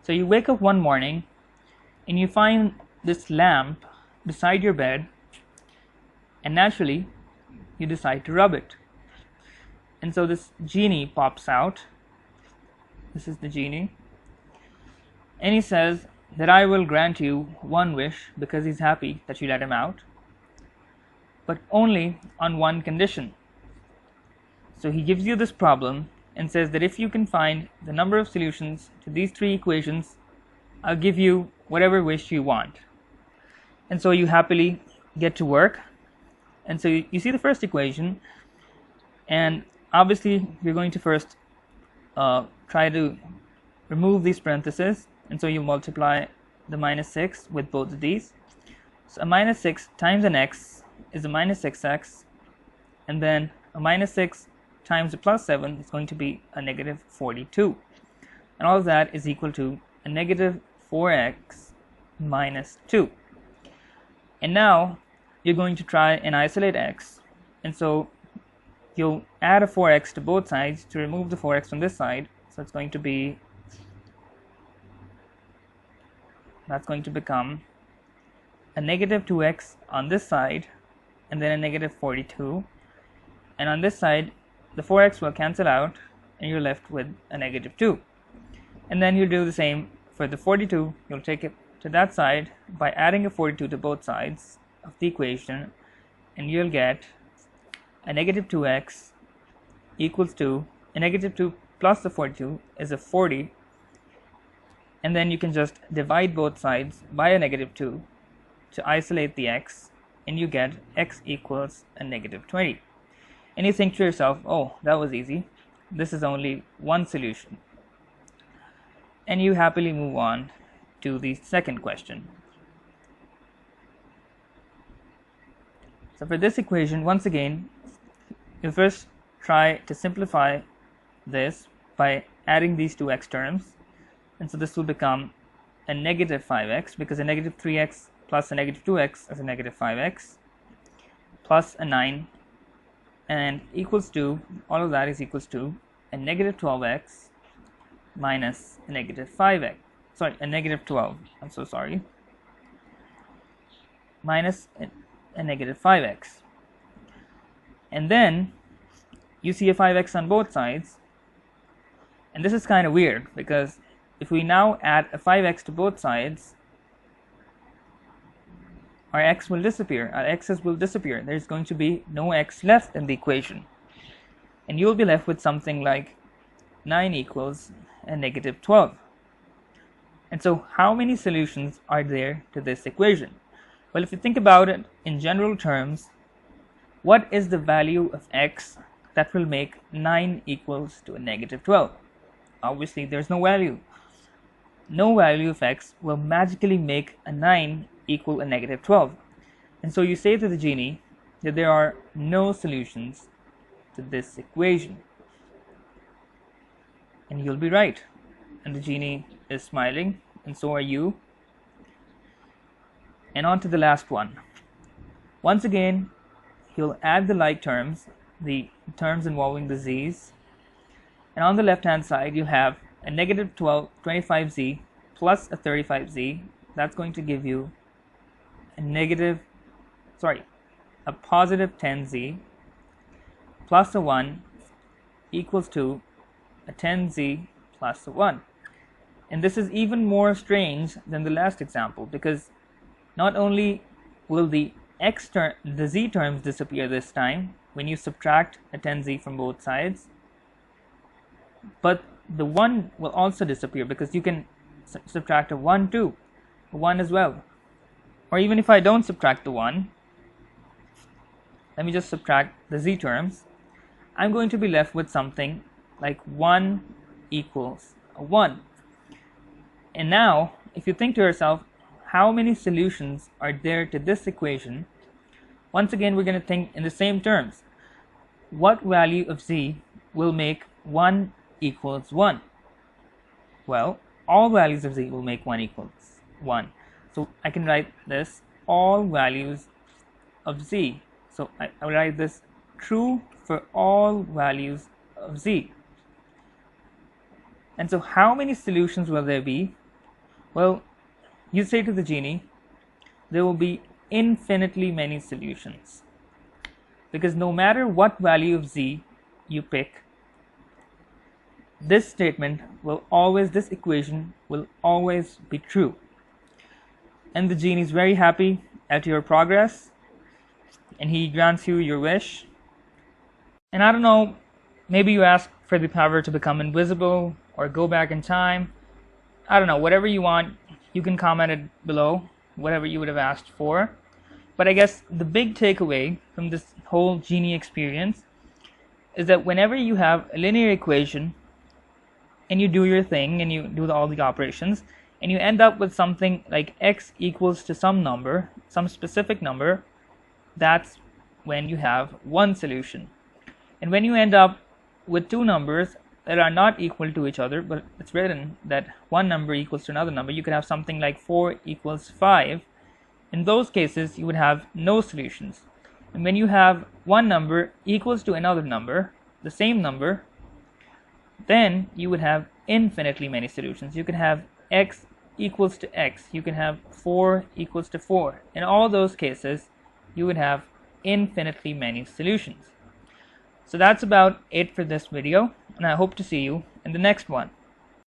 So you wake up one morning and you find this lamp beside your bed, and naturally you decide to rub it. And so this genie pops out. This is the genie. And he says that I will grant you one wish because he's happy that you let him out, but only on one condition. So he gives you this problem and says that if you can find the number of solutions to these three equations, I'll give you whatever wish you want. And so you happily get to work. And so you see the first equation, and obviously you're going to first try to remove these parentheses, and so you multiply the minus 6 with both of these. So a minus 6 times an x is a minus 6x, and then a minus 6 times a plus 7 is going to be a negative 42, and all of that is equal to a negative 4x minus 2. And now you're going to try and isolate x, and so you'll add a 4x to both sides to remove the 4x from this side. So it's going to be, that's going to become a negative 2x on this side, and then a negative 42, and on this side the 4x will cancel out and you're left with a negative 2. And then you do the same for the 42. You'll take it to that side by adding a 42 to both sides of the equation, and you'll get a negative 2x equals to a negative 2 plus the 42 is a 40, and then you can just divide both sides by a negative 2 to isolate the x, and you get x equals a negative 20. And you think to yourself, oh, that was easy, this is only one solution. And you happily move on to the second question. So for this equation, once again, you first try to simplify this by adding these two x terms, and so this will become a negative 5x, because a negative 3x plus a negative 2x is a negative 5x, plus a 9, and equals to, all of that is equals to a negative 12x minus a negative 5x, sorry, a negative 12, I'm so sorry, minus a negative 5x. And then you see a 5x on both sides, and this is kind of weird, because if we now add a 5x to both sides, our x will disappear, our x's will disappear, there's going to be no x left in the equation, and you'll be left with something like 9 equals a negative 12. And so how many solutions are there to this equation? Well, if you think about it in general terms, what is the value of x that will make 9 equals to a negative 12? Obviously there's no value. No value of x will magically make a 9 equal a negative 12. And so you say to the genie that there are no solutions to this equation. And you'll be right. And the genie is smiling, and so are you. And on to the last one. Once again, he'll add the like terms, the terms involving the z's, and on the left hand side you have a negative 25z plus a 35z. That's going to give you a positive 10z plus a 1 equals to a 10z plus a 1. And this is even more strange than the last example, because not only will the z terms disappear this time when you subtract a 10z from both sides, but the 1 will also disappear, because you can subtract a 1 too, a 1 as well. Or even if I don't subtract the 1, let me just subtract the z terms, I'm going to be left with something like 1 equals a 1. And now if you think to yourself, how many solutions are there to this equation? Once again, we're going to think in the same terms. What value of z will make 1 equals 1? Well, all values of z will make 1 equals 1. So I can write this, all values of z. So I will write this true for all values of z. And so how many solutions will there be Well, you say to the genie, there will be infinitely many solutions, because no matter what value of z you pick, this equation will always be true. And the genie is very happy at your progress, and he grants you your wish. And I don't know, maybe you ask for the power to become invisible or go back in time. I don't know, whatever you want, you can comment it below, whatever you would have asked for. But I guess the big takeaway from this whole genie experience is that whenever you have a linear equation and you do your thing and you do all the operations and you end up with something like x equals to some number, some specific number, that's when you have one solution. And when you end up with two numbers that are not equal to each other, but it's written that one number equals to another number, you could have something like 4 equals 5. In those cases, you would have no solutions. And when you have one number equals to another number, the same number, then you would have infinitely many solutions. You could have x equals to x, you can have 4 equals to 4. In all those cases, you would have infinitely many solutions. So that's about it for this video, and I hope to see you in the next one.